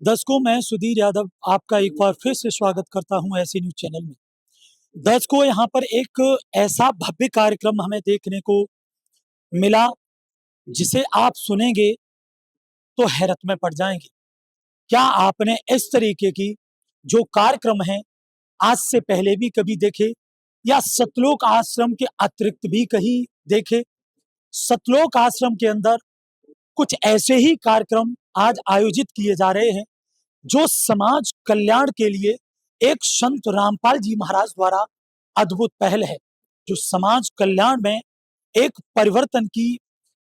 दर्शकों, मैं सुधीर यादव आपका एक बार फिर से स्वागत करता हूं ऐसी न्यूज चैनल में। दर्शकों, यहाँ पर एक ऐसा भव्य कार्यक्रम हमें देखने को मिला जिसे आप सुनेंगे तो हैरत में पड़ जाएंगे। क्या आपने इस तरीके की जो कार्यक्रम है आज से पहले भी कभी देखे या सतलोक आश्रम के अतिरिक्त भी कहीं देखे? सतलोक आश्रम के अंदर कुछ ऐसे ही कार्यक्रम आज आयोजित किए जा रहे हैं जो समाज कल्याण के लिए एक संत रामपाल जी महाराज द्वारा अद्भुत पहल है, जो समाज कल्याण में एक परिवर्तन की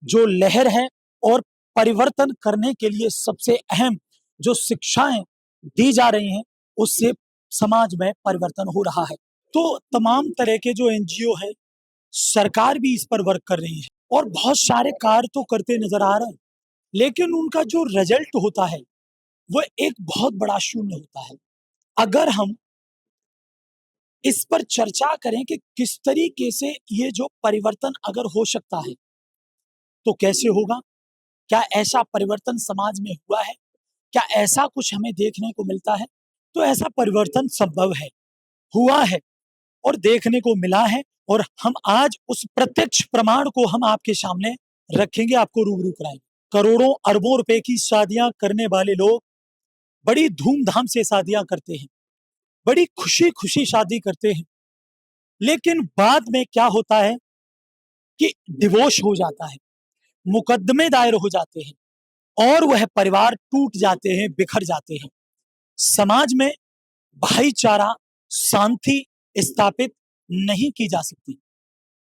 जो लहर है और परिवर्तन करने के लिए सबसे अहम जो शिक्षाएं दी जा रही हैं, उससे समाज में परिवर्तन हो रहा है। तो तमाम तरह के जो एनजीओ है, सरकार भी इस पर वर्क कर रही है और बहुत सारे कार्य तो करते नजर आ रहे हैं, लेकिन उनका जो रिजल्ट होता है वो एक बहुत बड़ा शून्य होता है। अगर हम इस पर चर्चा करें कि किस तरीके से ये जो परिवर्तन अगर हो सकता है तो कैसे होगा, क्या ऐसा परिवर्तन समाज में हुआ है, क्या ऐसा कुछ हमें देखने को मिलता है? तो ऐसा परिवर्तन संभव है, हुआ है और देखने को मिला है। और हम आज उस प्रत्यक्ष प्रमाण को हम आपके सामने रखेंगे, आपको रूबरू कराएंगे। करोड़ों अरबों रुपए की शादियां करने वाले लोग बड़ी धूमधाम से शादियां करते हैं, बड़ी खुशी खुशी शादी करते हैं, लेकिन बाद में क्या होता है कि डिवोर्स हो जाता है, मुकदमे दायर हो जाते हैं और वह परिवार टूट जाते हैं, बिखर जाते हैं। समाज में भाईचारा, शांति स्थापित नहीं की जा सकती।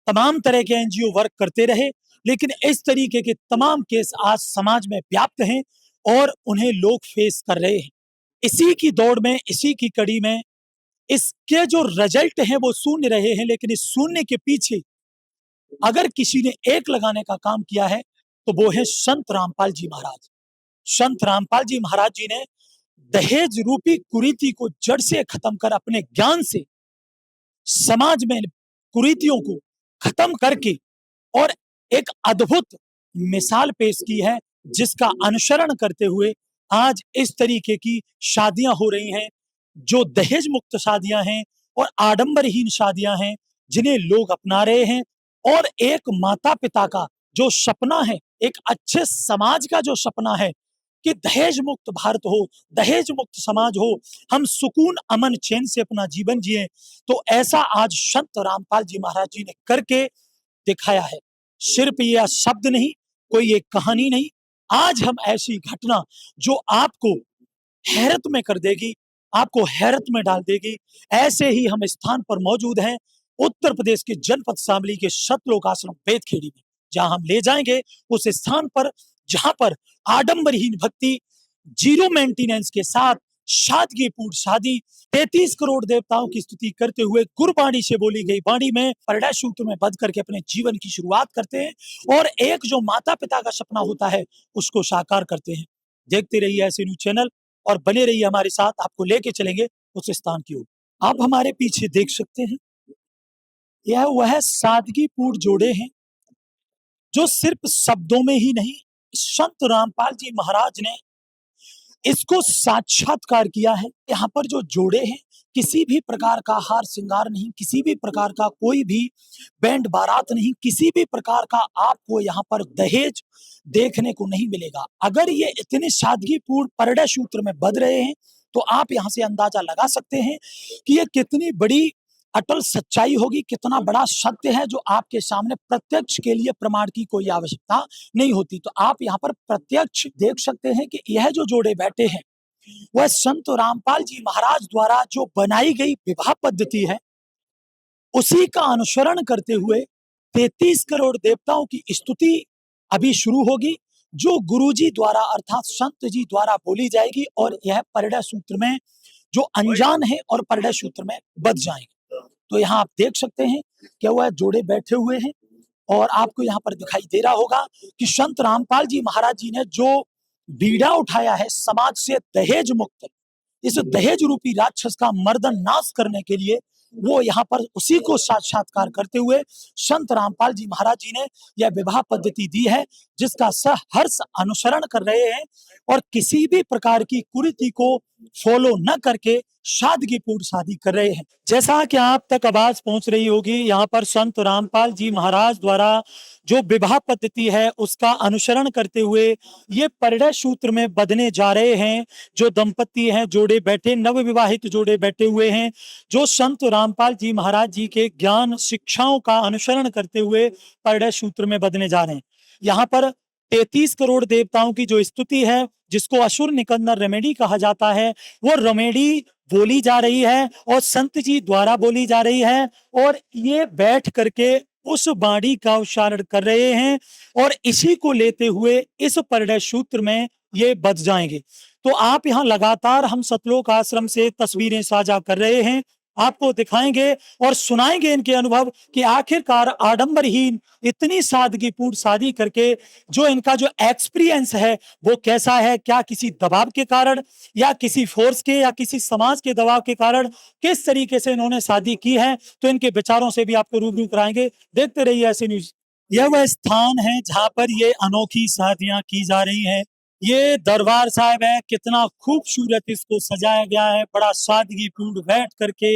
तमाम तरह के एनजीओ वर्क करते रहे, लेकिन इस तरीके के तमाम केस आज समाज में व्याप्त हैं और उन्हें लोग फेस कर रहे हैं। इसी की दौड़ में, इसी की कड़ी में इसके जो रिजल्ट हैं वो शून्य रहे हैं, लेकिन इस शून्य के पीछे अगर किसी ने एक लगाने का काम किया है तो वो है संत रामपाल जी महाराज। संत रामपाल जी महाराज जी ने दहेज रूपी कुरीति को जड़ से खत्म कर अपने ज्ञान से समाज में कुरीतियों को खत्म करके और एक अद्भुत मिसाल पेश की है, जिसका अनुसरण करते हुए आज इस तरीके की शादियां हो रही हैं, जो दहेज मुक्त शादियां हैं और आडंबरहीन शादियां हैं, जिन्हें लोग अपना रहे हैं। और एक माता पिता का जो सपना है, एक अच्छे समाज का जो सपना है कि दहेज मुक्त भारत हो, दहेज मुक्त समाज हो, हम सुकून अमन चैन से अपना जीवन जिए, तो ऐसा आज संत रामपाल जी महाराज जी ने करके दिखाया है। सिर्फ यह शब्द नहीं, कोई एक कहानी नहीं, आज हम ऐसी घटना जो आपको हैरत में कर देगी, आपको हैरत में डाल देगी, ऐसे ही हम स्थान पर मौजूद हैं, उत्तर प्रदेश के जनपद शामली के सतलोक आश्रम बेतखेड़ी में, जहां हम ले जाएंगे उस स्थान पर जहां पर आडंबरहीन भक्ति, जीरो मेंटेनेंस के साथ सादगीपूर्ण शादी, 33 करोड़ देवताओं की स्तुति करते हुए गुरबाणी से बोली गई वाणी में परिणय सूत्र में बंध करके अपने जीवन की शुरुआत करते हैं और एक जो माता पिता का सपना होता है उसको साकार करते हैं। देखते रहिए ऐसे न्यूज चैनल और बने रहिए हमारे साथ, आपको लेके चलेंगे उस स्थान की ओर। आप हमारे पीछे देख सकते हैं, यह वह सादगीपूर्ण जोड़े हैं जो सिर्फ शब्दों में ही नहीं, संत रामपाल जी महाराज ने इसको साक्षात्कार किया है। यहाँ पर जो जोड़े हैं, किसी भी प्रकार का हार श्रृंगार नहीं, किसी भी प्रकार का कोई भी बैंड बारात नहीं, किसी भी प्रकार का आपको यहाँ पर दहेज देखने को नहीं मिलेगा। अगर ये इतने सादगीपूर्ण परिणय सूत्र में बंध रहे हैं तो आप यहाँ से अंदाजा लगा सकते हैं कि ये कितनी बड़ी अटल सच्चाई होगी, कितना बड़ा सत्य है जो आपके सामने प्रत्यक्ष के लिए प्रमाण की कोई आवश्यकता नहीं होती। तो आप यहाँ पर प्रत्यक्ष देख सकते हैं कि यह जो जोड़े बैठे हैं वह संत रामपाल जी महाराज द्वारा जो बनाई गई विवाह पद्धति है, उसी का अनुसरण करते हुए 33 करोड़ देवताओं की स्तुति अभी शुरू होगी, जो गुरुजी द्वारा अर्थात संत जी द्वारा बोली जाएगी और यह परिणय सूत्र में जो अनजान है और परिणय सूत्र में बच जाएंगे। तो यहाँ आप देख सकते हैं कि वह जोड़े बैठे हुए हैं और आपको यहाँ पर दिखाई दे रहा होगा कि संत रामपाल जी महाराज जी ने जो बीड़ा उठाया है समाज से दहेज मुक्त, इस दहेज रूपी राक्षस का मर्दन नाश करने के लिए वो यहाँ पर उसी को साक्षात्कार करते हुए संत रामपाल जी महाराज जी ने यह विवाह पद्धति दी है, जिसका सहर्ष अनुसरण कर रहे हैं और किसी भी प्रकार की कुरीति को फॉलो न करके सादगीपूर्ण शादी कर रहे हैं। जैसा कि आप तक आवाज पहुंच रही होगी, यहाँ पर संत रामपाल जी महाराज द्वारा जो विवाह पद्धति है उसका अनुसरण करते हुए ये परिणय सूत्र में बंधने जा रहे हैं। जो दंपति हैं, जोड़े बैठे, नवविवाहित जोड़े बैठे हुए हैं, जो संत रामपाल जी महाराज जी के ज्ञान शिक्षाओं का अनुसरण करते हुए परिणय सूत्र में बंधने जा रहे हैं। यहाँ पर 33 करोड़ देवताओं की जो स्तुति है, जिसको असुर निकंदन रेमेडी कहा जाता है, वो रेमेडी बोली जा रही है और संत जी द्वारा बोली जा रही है और ये बैठ करके उस वाणी का उच्चारण कर रहे हैं और इसी को लेते हुए इस परिणय सूत्र में ये बच जाएंगे। तो आप यहाँ लगातार हम सतलोक आश्रम से तस्वीरें साझा कर रहे हैं, आपको दिखाएंगे और सुनाएंगे इनके अनुभव कि आखिरकार आडंबरहीन इतनी सादगीपूर्ण शादी करके जो इनका जो एक्सपीरियंस है वो कैसा है, क्या किसी दबाव के कारण या किसी फोर्स के या किसी समाज के दबाव के कारण किस तरीके से इन्होंने शादी की है, तो इनके विचारों से भी आपको रूबरू कराएंगे। देखते रहिए ऐसे न्यूज। यह वह स्थान है जहां पर ये अनोखी शादियां की जा रही हैं। ये दरबार साहिब है, कितना खूबसूरत इसको सजाया गया है, बड़ा सादगीपूर्ण बैठ करके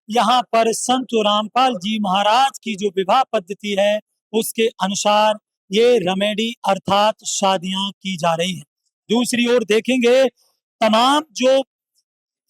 यहाँ पर संत रामपाल जी महाराज की जो विवाह पद्धति है उसके अनुसार ये रेमेडी अर्थात शादियां की जा रही है। दूसरी ओर देखेंगे, तमाम जो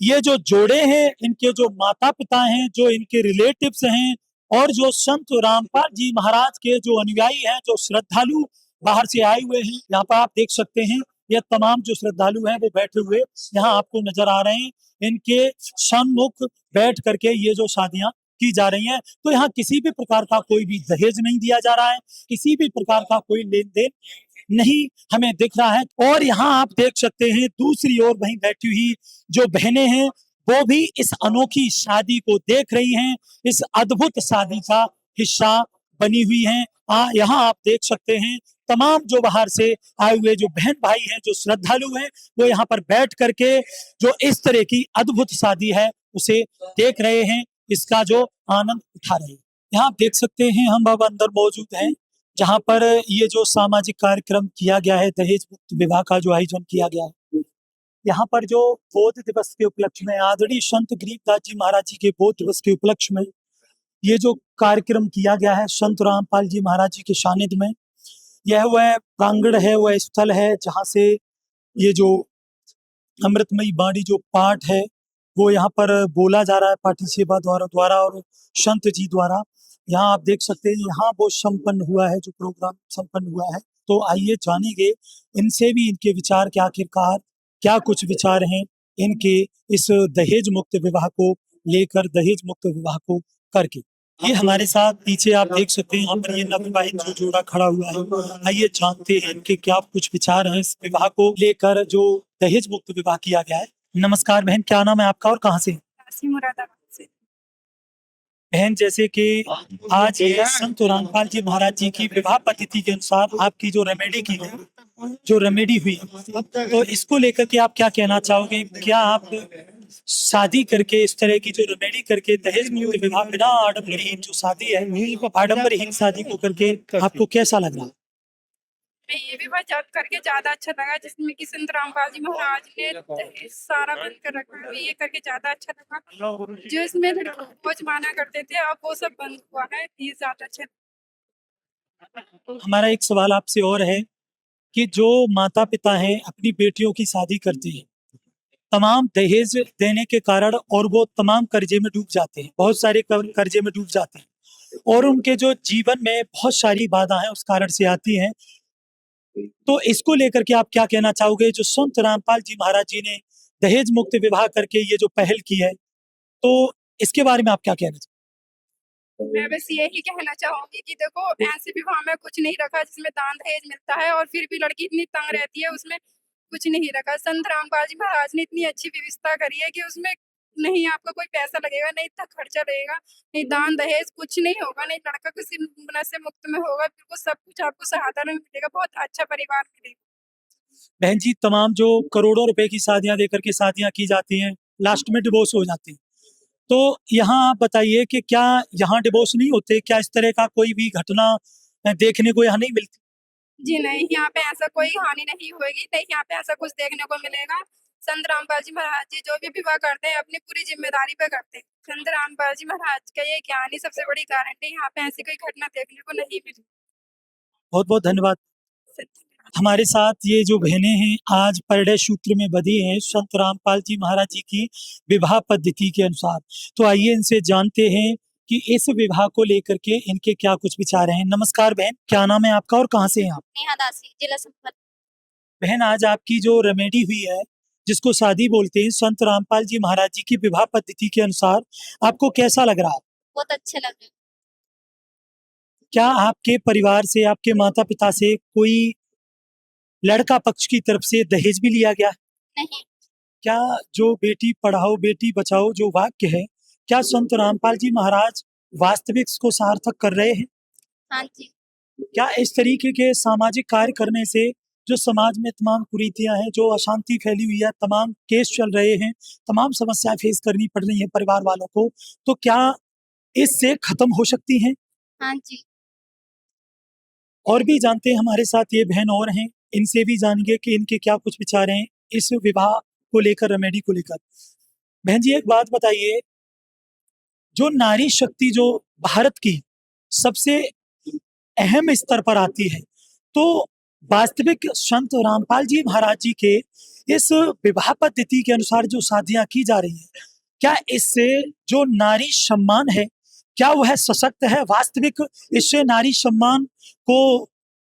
ये जो जोड़े हैं, इनके जो माता पिता हैं, जो इनके रिलेटिव्स हैं और जो संत रामपाल जी महाराज के जो अनुयायी हैं, जो श्रद्धालु बाहर से आए हुए हैं, यहाँ पर आप देख सकते हैं ये तमाम जो श्रद्धालु हैं वो बैठे हुए यहाँ आपको नजर आ रहे हैं। इनके सम्मुख बैठ करके ये जो शादियां की जा रही हैं, तो यहाँ किसी भी प्रकार का कोई भी दहेज नहीं दिया जा रहा है, किसी भी प्रकार का कोई लेन देन नहीं हमें दिख रहा है। और यहाँ आप देख सकते हैं दूसरी ओर वहीं बैठी हुई जो बहनें हैं वो भी इस अनोखी शादी को देख रही हैं, इस अद्भुत शादी का हिस्सा बनी हुई हैं। यहाँ आप देख सकते हैं तमाम जो बाहर से आए हुए जो बहन भाई हैं, जो श्रद्धालु हैं, वो यहाँ पर बैठ करके जो इस तरह की अद्भुत शादी है उसे देख रहे हैं, इसका जो आनंद उठा रहे हैं। यहाँ आप देख सकते हैं हम अब अंदर मौजूद हैं जहाँ पर ये जो सामाजिक कार्यक्रम किया गया है, दहेज मुक्त विवाह का जो आयोजन किया गया है, यहाँ पर जो बोध दिवस के उपलक्ष्य में आदरणीय संत गरीबदास जी महाराज जी के बोध दिवस के उपलक्ष्य में ये जो कार्यक्रम किया गया है संत रामपाल जी महाराज जी के सानिध्य में, यह वह प्रांगण है, वह स्थल है जहाँ से ये जो अमृतमयी वाणी जो पाठ है वो यहाँ पर बोला जा रहा है पाठी सेवा द्वारा और संत जी द्वारा। यहाँ आप देख सकते हैं यहाँ वो संपन्न हुआ है, जो प्रोग्राम संपन्न हुआ है। तो आइए जानेंगे इनसे भी इनके विचार के, आखिरकार क्या कुछ विचार हैं इनके इस दहेज मुक्त विवाह को लेकर, दहेज मुक्त विवाह को करके। ये हमारे साथ पीछे आप देख सकते हैं यहाँ पर ये नवविवाहित जो जोड़ा खड़ा हुआ है। आइए जानते हैं इनके क्या कुछ विचार हैं इस विवाह को लेकर जो दहेज मुक्त विवाह किया गया है। नमस्कार बहन, क्या नाम है आपका और कहाँ से? मुरादाबाद से। बहन, जैसे कि आज ये संत रामपाल जी महाराज जी की विवाह पद्धति के अनुसार आपकी जो रेमेडी की है, जो रेमेडी हुई, तो इसको लेकर के आप क्या कहना चाहोगे? क्या आप शादी करके इस तरह की जो रेमेडी करके दहेज मुक्त विवाह बिना आडंबरहीन जो शादी है, आडंबरहीन शादी को करके आपको कैसा लग रहा? मैं ये भी बात याद करके ज्यादा अच्छा लगा जिसमें कि संत रामपाल जी महाराज ने सारा बंद कर रखा है, ये करके ज्यादा अच्छा लगा। जो इसमें लड़कों को माना करते थे अब वो सब बंद हुआ है, ये ज्यादा अच्छा। हमारा एक सवाल आपसे और है कि जो माता पिता हैं अपनी बेटियों की शादी करते हैं, तमाम दहेज देने के कारण और वो तमाम कर्जे में डूब जाते हैं, बहुत सारे कर्जे में डूब जाते हैं और उनके जो जीवन में बहुत सारी बाधाएं उस कारण से आती हैं। तो इसको लेकर के आप क्या कहना चाहोगे? जो संत रामपाल जी महाराज जी ने दहेज मुक्त विवाह करके ये जो पहल की है, तो इसके बारे में आप क्या कहना चाहोगे? मैं बस यही कहना चाहूंगी कि देखो ऐसे विवाह में कुछ नहीं रखा जिसमें दान दहेज मिलता है और फिर भी लड़की इतनी तंग रहती है, उसमें कुछ नहीं रखा। संत रामपाल जी महाराज ने इतनी अच्छी व्यवस्था करी है कि उसमें नहीं आपका कोई पैसा लगेगा, नहीं इतना खर्चा लगेगा, नहीं दान दहेज कुछ नहीं होगा, नहीं लड़का किसी नशे मुक्त में होगा, बिल्कुल सब कुछ आपको सहायता में मिलेगा, बहुत अच्छा परिवार मिलेगा। बहन जी, तमाम जो करोड़ों रुपए की शादियां देकर के शादियां की जाती हैं, लास्ट में डिवोर्स हो जाती है, तो यहाँ आप बताइए कि क्या यहाँ डिवोर्स नहीं होते? क्या इस तरह का कोई भी घटना देखने को यहाँ नहीं मिलती? जी नहीं, यहाँ पे ऐसा कोई हानि नहीं होगी, नहीं यहाँ पे ऐसा कुछ देखने को मिलेगा। संत रामपाल जी महाराज जी जो भी विवाह करते हैं अपनी पूरी जिम्मेदारी पे करते हैं। संत रामपाल जी महाराज का ये ज्ञान ही सबसे बड़ी गारंटी, यहाँ पे ऐसी कोई घटना देखने को नहीं मिली। बहुत-बहुत धन्यवाद। हमारे साथ ये जो बहनें हैं आज परिणय सूत्र में बंधी हैं संत रामपाल जी महाराज जी की विवाह पद्धति के अनुसार। तो आइए इनसे जानते हैं कि इस विवाह को लेकर के इनके क्या कुछ विचार हैं। नमस्कार बहन, क्या नाम है आपका और कहाँ से हैं आप? नेहा दासी, जिला संपत। बहन आज आपकी जो रेमेडी हुई है, जिसको शादी बोलते हैं, संत रामपाल जी महाराज जी की विवाह पद्धति के अनुसार आपको कैसा लग रहा है? बहुत अच्छे लग रहे। क्या आपके परिवार से, आपके माता-पिता से कोई लड़का पक्ष की तरफ से दहेज भी लिया गया है? नहीं। क्या जो बेटी पढ़ाओ बेटी बचाओ जो वाक्य है, क्या संत रामपाल जी महाराज वास्तविक इसको सार्थक कर रहे हैं? हाँ जी। क्या इस तरीके के सामाजिक कार्य करने से जो समाज में तमाम कुरीतियां हैं, जो अशांति फैली हुई है, तमाम केस चल रहे हैं, तमाम समस्याएं फेस करनी पड़ रही हैं परिवार वालों को, तो क्या इससे खत्म हो सकती हैं? हाँ जी। और भी जानते हैं हमारे साथ ये बहन और हैं, इनसे भी जानेंगे कि इनके क्या कुछ विचार हैं इस विवाह को लेकर, रेमेडी को लेकर। बहन जी एक बात बताइए, जो नारी शक्ति जो भारत की सबसे अहम स्तर पर आती है, तो वास्तविक संत रामपाल जी महाराज जी के इस विवाह पद्धति के अनुसार जो शादियां की जा रही हैं, क्या इससे जो नारी सम्मान है, क्या वह सशक्त है? वास्तविक इससे नारी सम्मान को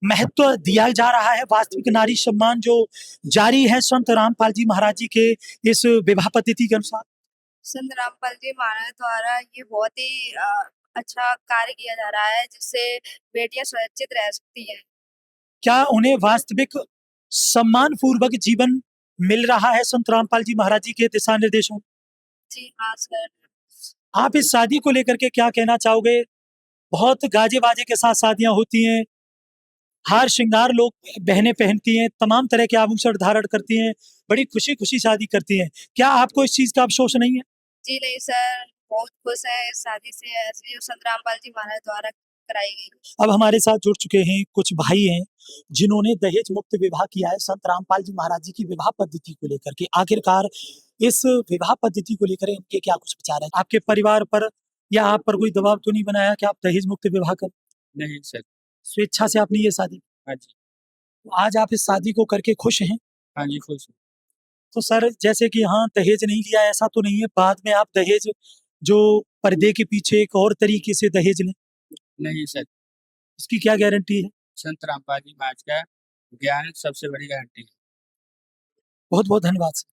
महत्व दिया जा रहा है? वास्तविक नारी सम्मान जो जारी है संत रामपाल जी महाराज जी के इस विवाह पद्धति के अनुसार? संत रामपाल जी महाराज द्वारा ये बहुत ही अच्छा कार्य किया जा रहा है जिससे बेटियां सुरक्षित रह सकती हैं। क्या उन्हें वास्तविक सम्मान पूर्वक जीवन मिल रहा है संत रामपाल जी महाराज जी के दिशा निर्देशों? जी हाँ सर। आप इस शादी को लेकर के क्या कहना चाहोगे? बहुत गाजे-बाजे के साथ शादियाँ होती हैं, हार श्रृंगार लोग बहनें पहनती हैं, तमाम तरह के आभूषण धारण करती हैं, बड़ी खुशी-खुशी शादी करती हैं। क्या आपको इस चीज़ का अफ़सोस नहीं है? जी नहीं सर, बहुत खुश है इस शादी से, ऐसे जो संत रामपाल जी महाराज द्वारा कराई गई। अब हमारे साथ जुड़ चुके हैं कुछ भाई हैं, जिन्होंने दहेज मुक्त विवाह किया है संत रामपाल जी महाराज जी की विवाह पद्धति को लेकर के। आखिरकार इस विवाह पद्धति को लेकर इनके क्या कुछ विचार हैं? आपके परिवार पर या आप पर कोई दबाव तो नहीं बनाया कि आप दहेज मुक्त विवाह करें? नहीं सर। स्वेच्छा से आपने ये शादी की? हाँ जी। तो आज आप इस शादी को करके खुश हैं? हाँ जी, खुश हूँ। तो सर जैसे कि हाँ, दहेज नहीं लिया ऐसा तो नहीं है, बाद में आप दहेज जो पर्दे के पीछे एक और तरीके से दहेज लें, नहीं सर, इसकी क्या गारंटी है? संत रामपाल जी महाराज का ज्ञान सबसे बड़ी गारंटी है। बहुत-बहुत धन्यवाद सर।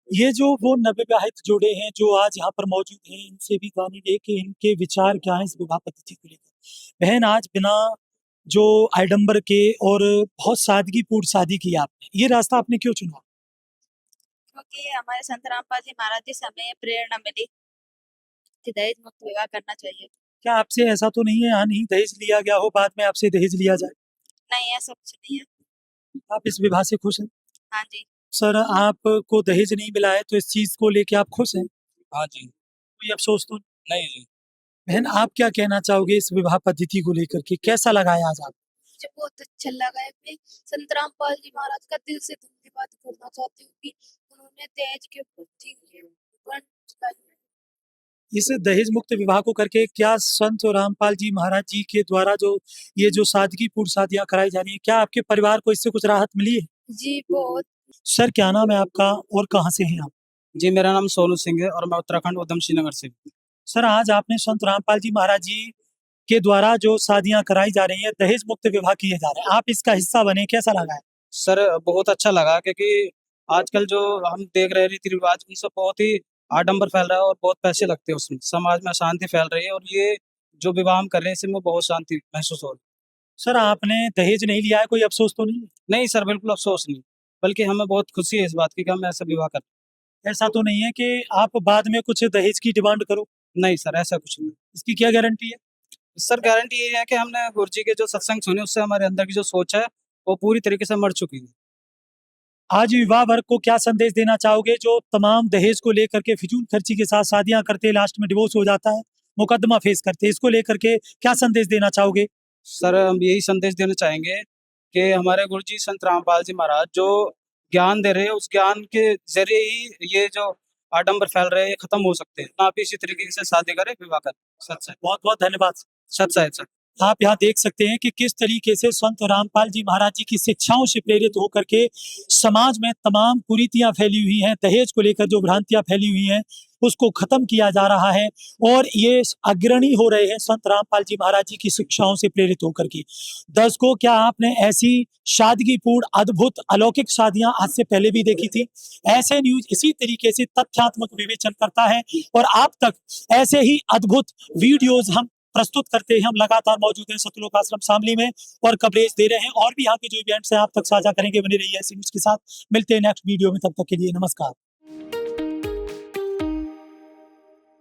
ये जो वो नवविवाहित जोड़े हैं जो आज यहाँ पर मौजूद हैं, इनसे भी जानेंगे कि इनके विचार क्या हैं इस विवाह पद्धति को लेकर। बहन आज बिना जो आडंबर के और बहुत सादगीपूर्ण शादी की आपने, ये रास्ता आपने क्यों चुना? क्योंकि हमारे संत रामपाल जी महाराज जी से हमें ये प्रेरणा मिली कि दहेज मुक्त विवाह करना चाहिए। क्या आपसे ऐसा तो नहीं है, हाँ नहीं दहेज लिया गया हो, बाद में आपसे दहेज लिया जाए? नहीं ऐसा कुछ नहीं है। आप इस विवाह से खुश हैं? हाँ जी। सर आपको दहेज नहीं मिला है तो इस चीज़ को लेके आप खुश हैं? हाँ जी। कोई अफ़सोस तो नहीं जी। बहन आप क्या कहना चाहोगे इस विवाह पद्धति को लेकर के? कैसा लगा है आज आप? मुझे बहुत अच्छा लगा है। मैं संत रामपाल जी महाराज का दिल से धन्यवाद करना चाहती हूँ कि उन्होंने दहेज के प्रति बंद चलाई है। इस दहेज मुक्त विवाह को करके क्या संत रामपाल जी महाराज जी के द्वारा जो ये जो सादगीपूर्ण शादियाँ कराई जा रही हैं, क्या आपके परिवार को इससे कुछ राहत मिली है? जी बहुत। सर क्या नाम है आपका और कहाँ से हैं आप? जी, मेरा नाम सोनू सिंह है और मैं उत्तराखंड उधमसिंह नगर से हूँ। सर आज आपने संत रामपाल जी महाराज जी के द्वारा जो शादियाँ कराई जा रही हैं, दहेज मुक्त विवाह किए जा रहे हैं, आप इसका हिस्सा बने, कैसा लगा है? सर बहुत अच्छा लगा क्योंकि आजकल जो हम देख रहे हैं रीति-रिवाज ये सब बहुत ही आडंबर फैल रहा है और बहुत पैसे लगते हैं उसमें। समाज में अशांति फैल रही है और ये जो विवाह हम कर रहे हैं इसमें बहुत शांति महसूस हो रही है। सर आपने दहेज नहीं लिया है, कोई अफ़सोस तो नहीं है? नहीं सर, बिल्कुल अफ़सोस नहीं, बल्कि हमें बहुत खुशी है इस बात की कि हम ऐसा विवाह कर। ऐसा तो नहीं है कि आप बाद में कुछ दहेज की डिमांड करो? नहीं सर, ऐसा कुछ नहीं। इसकी क्या गारंटी है? सर गारंटी ये है कि हमने गुरुजी के जो सत्संग सुने उससे हमारे अंदर की जो सोच है वो पूरी तरीके से मर चुकी है। आज युवा वर्ग को क्या संदेश देना चाहोगे जो तमाम दहेज को लेकर के फिजूल खर्ची के साथ शादियां करते, लास्ट में डिवोर्स हो जाता है, मुकदमा फेस करते, इसको लेकर के क्या संदेश देना चाहोगे? सर हम यही संदेश देना चाहेंगे कि हमारे गुरुजी संत रामपाल जी महाराज जो ज्ञान दे रहे हैं, उस ज्ञान के जरिए ही ये जो आडंबर फैल रहे हैं ये खत्म हो सकते हैं। आप इसी तरीके से शादी करें, विवाह करें। सच है, बहुत बहुत धन्यवाद। सच है सर। आप यहाँ देख सकते हैं कि किस तरीके से संत रामपाल जी महाराज जी की शिक्षाओं से प्रेरित होकर के समाज में तमाम कुरीतियां फैली हुई हैं, दहेज को लेकर जो भ्रांतियां फैली हुई हैं उसको खत्म किया जा रहा है और ये अग्रणी हो रहे हैं संत रामपाल जी महाराज जी की शिक्षाओं से प्रेरित होकर के। दर्शकों, क्या आपने ऐसी सादगीपूर्ण अद्भुत अलौकिक शादियां आज से पहले भी देखी थी? ऐसे न्यूज इसी तरीके से तथ्यात्मक विवेचन करता है और आप तक ऐसे ही अद्भुत वीडियोज हम प्रस्तुत करते हैं। हम लगातार मौजूद हैं सतलोक आश्रम शामली में और कवरेज दे रहे हैं और भी यहाँ के जो इवेंट्स हैं आप तक साझा करेंगे। बने रहिए ऐसी न्यूज के साथ। मिलते हैं नेक्स्ट वीडियो में, तब तक के लिए नमस्कार।